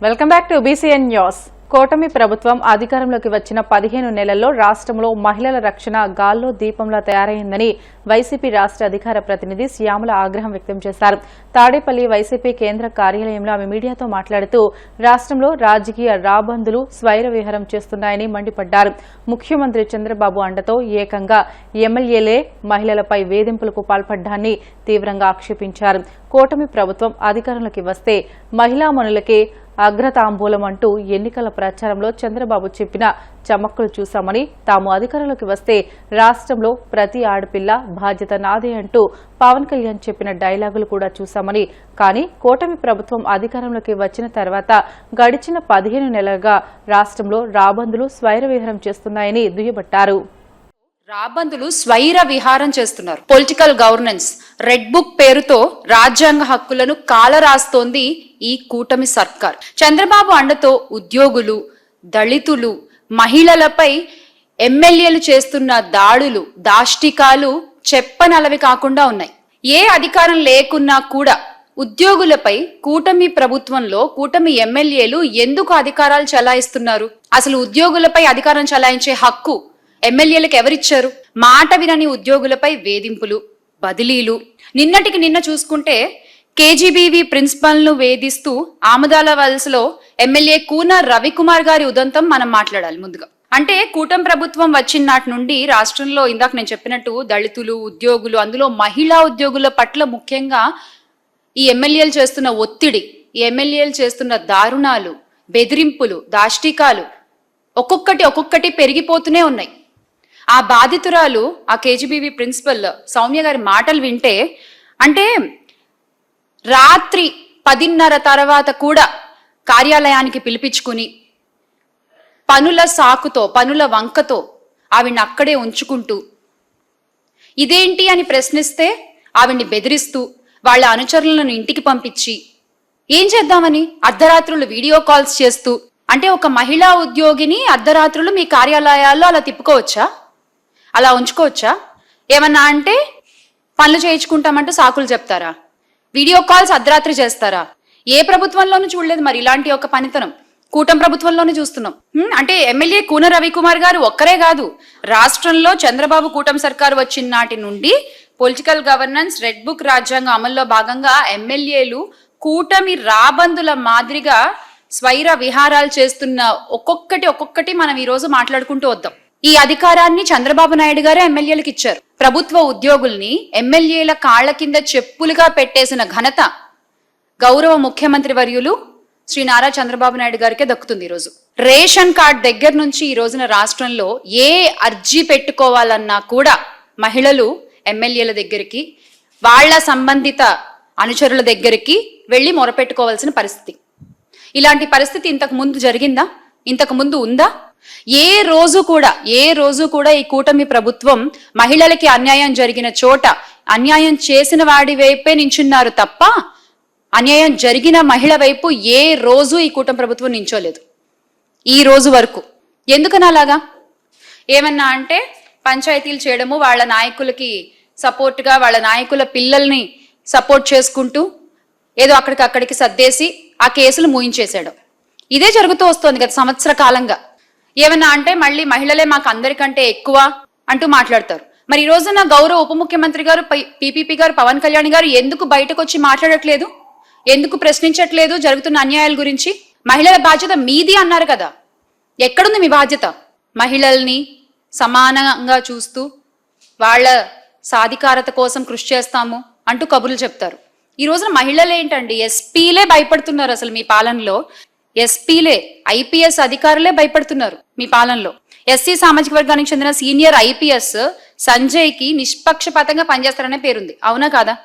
Welcome back to BCN news. కూటమి ప్రభుత్వం అధికారంలోకి వచ్చిన 15 నెలల్లో రాష్ట్రంలో మహిళల రక్షణ గాల్లో దీపంలా తయారైందని వైసీపీ రాష్ట్ర అధికార ప్రతినిధి శ్యామల ఆగ్రహం వ్యక్తం చేశారు. తాడేపల్లి వైసీపీ కేంద్ర కార్యాలయంలో ఆమె మీడియాతో మాట్లాడుతూ రాష్ట్రంలో రాజకీయ రాబందులు స్వైర విహారం చేస్తున్నాయని మండిపడ్డారు. ముఖ్యమంత్రి చంద్రబాబు అండతో ఏకంగా ఎమ్మెల్యేలే మహిళలపై వేధింపులకు పాల్పడ్డాన్ని తీవ్రంగా ఆక్షేపించారు. కూటమి ప్రభుత్వం అధికారంలోకి వస్తే మహిళామణులకే అగ్రతాంబూలం అంటూ ఎన్నికల ప్రచారంలో చంద్రబాబు చెప్పిన చమక్కులు చూశామని, తాము అధికారంలోకి వస్తే రాష్ట్రంలో ప్రతి ఆడపిల్ల బాధ్యత నాదే అంటూ పవన్ కళ్యాణ్ చెప్పిన డైలాగులు కూడా చూశామని, కానీ కూటమి ప్రభుత్వం అధికారంలోకి వచ్చిన తర్వాత గడిచిన 15 నెలలుగా రాష్ట్రంలో రాబందులు స్వైర విహారం చేస్తున్నాయని దుయ్యబట్టారు. రాబందులు స్వైర విహారం చేస్తున్నారు. పొలిటికల్ గవర్నెన్స్ రెడ్ బుక్ పేరుతో రాజ్యాంగ హక్కులను కాలరాస్తోంది ఈ కూటమి సర్కార్. చంద్రబాబు అండతో ఉద్యోగులు, దళితులు, మహిళలపై ఎమ్మెల్యేలు చేస్తున్న దాడులు, దాష్టికాలు చెప్పనలవి కాకుండా ఉన్నాయి. ఏ అధికారం లేకున్నా కూడా ఉద్యోగులపై కూటమి ప్రభుత్వంలో కూటమి ఎమ్మెల్యేలు ఎందుకు అధికారాలు చలాయిస్తున్నారు? అసలు ఉద్యోగులపై అధికారం చలాయించే హక్కు ఎమ్మెల్యేలకు ఎవరిచ్చారు? మాట వినని ఉద్యోగులపై వేధింపులు, బదిలీలు. నిన్నటికి నిన్న చూసుకుంటే కేజీబీవీ ప్రిన్సిపల్ ను వేధిస్తూ ఆమదాల వలసలో ఎమ్మెల్యే కూన రవికుమార్ గారి ఉదంతం మనం మాట్లాడాలి ముందుగా. అంటే కూటమి ప్రభుత్వం వచ్చిన నాటి నుండి రాష్ట్రంలో ఇందాక నేను చెప్పినట్టు దళితులు, ఉద్యోగులు, అందులో మహిళా ఉద్యోగుల పట్ల ముఖ్యంగా ఈ ఎమ్మెల్యేలు చేస్తున్న ఒత్తిడి, ఈ ఎమ్మెల్యేలు చేస్తున్న దారుణాలు, బెదిరింపులు, దాష్టికాలు ఒక్కొక్కటి పెరిగిపోతూనే ఉన్నాయి. ఆ బాధితురాలు, ఆ కేజీబీవీ ప్రిన్సిపల్ సౌమ్య గారి మాటలు వింటే, అంటే రాత్రి 10:30 తర్వాత కూడా కార్యాలయానికి పిలిపించుకుని పనుల సాకుతో, పనుల వంకతో ఆవిడ్ని అక్కడే ఉంచుకుంటూ, ఇదేంటి అని ప్రశ్నిస్తే ఆవిడ్ని బెదిరిస్తూ వాళ్ళ అనుచరులను ఇంటికి పంపించి ఏం చేద్దామని అర్ధరాత్రులు వీడియో కాల్స్ చేస్తూ, అంటే ఒక మహిళా ఉద్యోగిని అర్ధరాత్రులు మీ కార్యాలయాల్లో అలా తిప్పుకోవచ్చా? అలా ఉంచుకోవచ్చా? ఏమన్నా అంటే పనులు చేయించుకుంటామంటూ సాకులు చెప్తారా? వీడియో కాల్స్ అర్ధరాత్రి చేస్తారా? ఏ ప్రభుత్వంలోనూ చూడలేదు మరి ఇలాంటి ఒక పనితనం. కూటమి ప్రభుత్వంలోనే చూస్తున్నాం. అంటే ఎమ్మెల్యే కూన రవికుమార్ గారు ఒక్కరే కాదు, రాష్ట్రంలో చంద్రబాబు కూటమి సర్కారు వచ్చిన నాటి నుండి పొలిటికల్ గవర్నెన్స్ రెడ్ బుక్ రాజ్యాంగం అమల్లో భాగంగా ఎమ్మెల్యేలు కూటమి రాబందుల మాదిరిగా స్వైర విహారాలు చేస్తున్న ఒక్కొక్కటి మనం ఈ రోజు మాట్లాడుకుంటూ వద్దాం. ఈ అధికారాన్ని చంద్రబాబు నాయుడు గారే ఎమ్మెల్యేలకు ఇచ్చారు. ప్రభుత్వ ఉద్యోగుల్ని ఎమ్మెల్యేల కాళ్ల కింద చెప్పులుగా పెట్టేసిన ఘనత గౌరవ ముఖ్యమంత్రి వర్యులు శ్రీ నారా చంద్రబాబు నాయుడు గారికే దక్కుతుంది. ఈరోజు రేషన్ కార్డ్ దగ్గర నుంచి ఈ రోజున రాష్ట్రంలో ఏ అర్జీ పెట్టుకోవాలన్నా కూడా మహిళలు ఎమ్మెల్యేల దగ్గరికి, వాళ్ల సంబంధిత అనుచరుల దగ్గరికి వెళ్లి మొరపెట్టుకోవాల్సిన పరిస్థితి. ఇలాంటి పరిస్థితి ఇంతకు ముందు జరిగిందా? ఇంతకు ముందు ఉందా? ఏ రోజు కూడా ఈ కూటమి ప్రభుత్వం మహిళలకి అన్యాయం జరిగిన చోట అన్యాయం చేసిన వాడి వైపే నించున్నారు తప్ప అన్యాయం జరిగిన మహిళ వైపు ఏ రోజు ఈ కూటమి ప్రభుత్వం నించోలేదు ఈ రోజు వరకు. ఎందుకని అలాగా? ఏమన్నా అంటే పంచాయతీలు చేయడము, వాళ్ళ నాయకులకి సపోర్ట్గా వాళ్ళ నాయకుల పిల్లల్ని సపోర్ట్ చేసుకుంటూ ఏదో అక్కడికి సర్దేసి ఆ కేసులు మూయించేశాడు. ఇదే జరుగుతూ వస్తోంది గత సంవత్సర కాలంగా. ఏమన్నా అంటే మళ్ళీ మహిళలే మాకు అందరికంటే ఎక్కువ అంటూ మాట్లాడతారు. మరి ఈ రోజున గౌరవ ఉప ముఖ్యమంత్రి గారు, పీపీపీ గారు, పవన్ కళ్యాణ్ గారు ఎందుకు బయటకు వచ్చి మాట్లాడట్లేదు? ఎందుకు ప్రశ్నించట్లేదు జరుగుతున్న అన్యాయాల గురించి? మహిళల బాధ్యత మీది అన్నారు కదా, ఎక్కడుంది మీ బాధ్యత? మహిళల్ని సమానంగా చూస్తూ వాళ్ళ సాధికారత కోసం కృషి చేస్తాము అంటూ కబుర్లు చెప్తారు. ఈ రోజున మహిళలు ఏంటండి, ఎస్పీలే భయపడుతున్నారు. అసలు మీ పాలనలో ఎస్పీలే, ఐపీఎస్ అధికారులే భయపడుతున్నారు మీ పాలనలో. ఎస్సీ సామాజిక వర్గానికి చెందిన సీనియర్ ఐపీఎస్ సంజయ్ కి నిష్పక్షపాతంగా పనిచేస్తారనే పేరుంది, అవునా కాదా?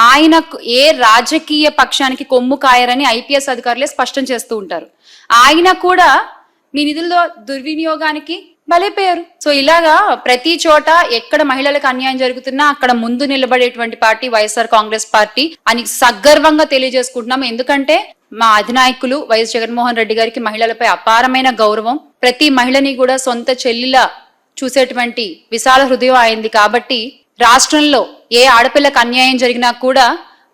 ఆయనకు ఏ రాజకీయ పక్షానికి కొమ్ము కాయరని ఐపీఎస్ అధికారులే స్పష్టం చేస్తూ ఉంటారు. ఆయన కూడా మీ నిధుల్లో దుర్వినియోగానికి బలైపోయారు. సో ఇలాగా ప్రతి చోట ఎక్కడ మహిళలకు అన్యాయం జరుగుతున్నా అక్కడ ముందు నిలబడేటువంటి పార్టీ వైఎస్ఆర్ కాంగ్రెస్ పార్టీ అని సగర్వంగా తెలియజేసుకుంటున్నాం. ఎందుకంటే మా అధినాయకులు వైఎస్ జగన్మోహన్ రెడ్డి గారికి మహిళలపై అపారమైన గౌరవం, ప్రతి మహిళని కూడా సొంత చెల్లిలా చూసేటువంటి విశాల హృదయం అయింది. కాబట్టి రాష్ట్రంలో ఏ ఆడపిల్లకు అన్యాయం జరిగినా కూడా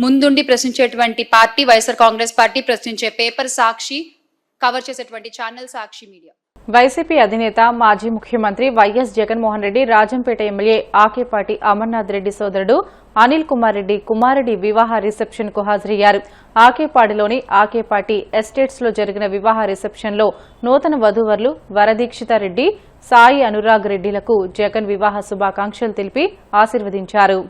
ముందుండి ప్రశ్నించేటువంటి పార్టీ వైఎస్ఆర్ కాంగ్రెస్ పార్టీ. ప్రశ్నించే పేపర్ సాక్షి, కవర్ చేసేటువంటి ఛానల్ సాక్షి మీడియా. వైసీపీ అధినేత మాజీ ముఖ్యమంత్రి వైఎస్ జగన్మోహన్ రెడ్డి రాజంపేట ఎమ్మెల్యే ఆకేపాటి అమర్నాథ్ రెడ్డి సోదరుడు అనిల్ కుమార్ రెడ్డి కుమారుడి వివాహ రిసెప్షన్ కు హాజరయ్యారు. ఆకేపాడిలోని ఆకేపాటి ఎస్టేట్స్ లో జరిగిన వివాహ రిసెప్షన్ లో నూతన వధూవరులు వరదీక్షిత రెడ్డి, సాయి అనురాగ్ రెడ్డిలకు జగన్ వివాహ శుభాకాంక్షలు తెలిపి ఆశీర్వదించారు.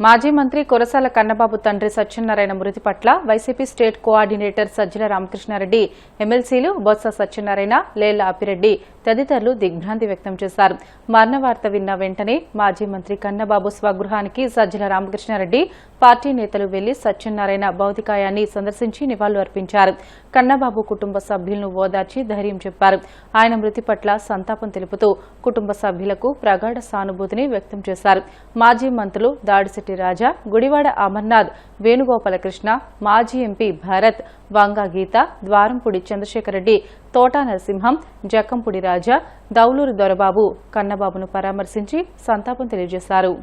మాజీ మంత్రి కురసాల కన్నబాబు తండ్రి సత్యనారాయణ మృతి పట్ల వైసీపీ స్టేట్ కోఆర్డినేటర్ సజ్జల రామకృష్ణారెడ్డి, ఎమ్మెల్సీలు బొత్స సత్యనారాయణ, లేళ్ల అప్పిరెడ్డి తదితరులు దిగ్భ్రాంతి వ్యక్తం చేశారు. మరణ వార్త విన్న వెంటనే మాజీ మంత్రి కన్నబాబు స్వగృహానికి సజ్జల రామకృష్ణారెడ్డి, పార్టీ నేతలు వెళ్లి సత్యనారాయణ భౌతికాయాన్ని సందర్శించి నివాళులు అర్పించారు. కన్నబాబు కుటుంబ సభ్యులను ఓదార్చి ధైర్యం చెప్పారు. ఆయన మృతి పట్ల సంతాపం తెలుపుతూ కుటుంబ సభ్యులకు ప్రగాఢ సానుభూతిని వ్యక్తం చేశారు. మాజీ మంత్రులు దాడిశెట్టి రాజా, గుడివాడ అమర్నాథ్, వేణుగోపాలకృష్ణ, మాజీ ఎంపీ భరత్, వంగా గీత, ద్వారంపూడి చంద్రశేఖరరెడ్డి, తోటా నరసింహం, జక్కంపూడి రాజా, దౌలూరు దొరబాబు కన్నబాబును పరామర్శించి సంతాపం తెలియజేశారు.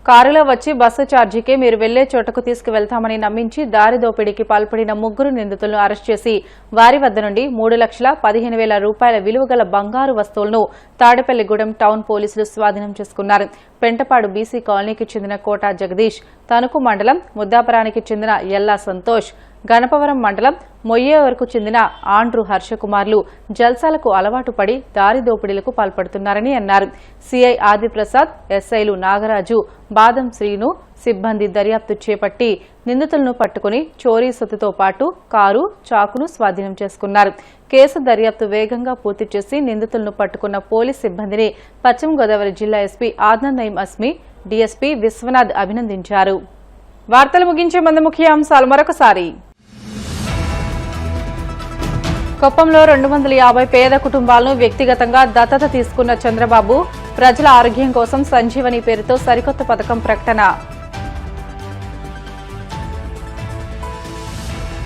కారులో వచ్చి బస్సు ఛార్జీకే మీరు వెళ్లే చోటకు తీసుకువెళ్తామని నమ్మించి దారి దోపిడీకి పాల్పడిన 3 నిందితులను అరెస్ట్ చేసి వారి వద్ద నుండి 3,15,000 రూపాయల విలువగల బంగారు వస్తువులను తాడేపల్లిగూడెం టౌన్ పోలీసులు స్వాధీనం చేసుకున్నారు. పెంటపాడు బీసీ కాలనీకి చెందిన కోటా జగదీష్, తణుకు మండలం ముద్దాపురానికి చెందిన ఎల్లా సంతోష్, గణపవరం మండలం మొయ్యేవరకు చెందిన ఆండ్రు హర్షకుమార్లు జల్సాలకు అలవాటు పడి దారి దోపిడీలకు పాల్పడుతున్నారని అన్నారు. సీఐ ఆదిప్రసాద్, ఎస్ఐలు నాగరాజు, బాదం శ్రీను సిబ్బంది దర్యాప్తు చేపట్టి నిందితులను పట్టుకుని చోరీ సొత్తుతో పాటు కారు, చాకును స్వాధీనం చేసుకున్నారు. కేసు దర్యాప్తు వేగంగా పూర్తి చేసి నిందితులను పట్టుకున్న పోలీస్ సిబ్బందిని పశ్చిమ గోదావరి జిల్లా ఎస్పీ ఆద్నాన్ నయీం అస్మి, డీఎస్పీ విశ్వనాథ్ అభినందించారు. వార్తలు ముగించే ముందు ముఖ్యాంశాలు మరొకసారి. కొప్పంలో 250 పేద కుటుంబాలను వ్యక్తిగతంగా దత్తత తీసుకున్న చంద్రబాబు, ప్రజల ఆరోగ్యం కోసం సంజీవని పేరుతో సరికొత్త పథకం ప్రకటన.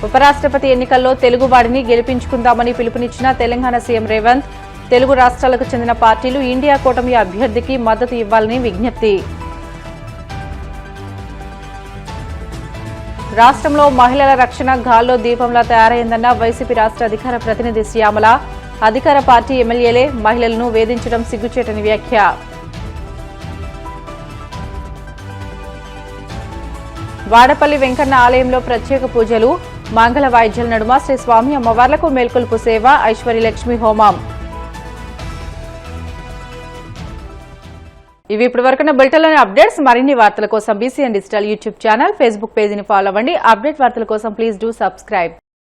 ఉపరాష్ట్రపతి ఎన్నికల్లో తెలుగువాడిని గెలిపించుకుందామని పిలుపునిచ్చిన తెలంగాణ సీఎం రేవంత్, తెలుగు రాష్ట్రాలకు చెందిన పార్టీలు ఇండియా కూటమి అభ్యర్థికి మద్దతు ఇవ్వాలని విజ్ఞప్తి. రాష్ట్రంలో మహిళల రక్షణ గాల్లో దీపంలా తయారైందన్న వైసీపీ రాష్ట్ర అధికార ప్రతినిధి శ్యామల, అధికార పార్టీ ఎమ్మెల్యేలే మహిళలను వేధించడం సిగ్గుచేటని వ్యాఖ్య. వాడపల్లి వెంకన్న ఆలయంలో ప్రత్యేక పూజలు, మంగళ వాయిద్యాల నడుమ శ్రీ స్వామి అమ్మవార్లకు మేల్కొల్పు సేవ, ఐశ్వర్యలక్ష్మి హోమం. ఇవి ఇప్పటి వరకున్న బులెటిన్లోని అప్డేట్స్. మరిన్ని వార్తల కోసం BCN digital YouTube channel, Facebook పేజీని ఫాలో అవ్వండి. అప్డేట్ వార్తల కోసం ప్లీజ్ డూ సబ్స్క్రైబ్.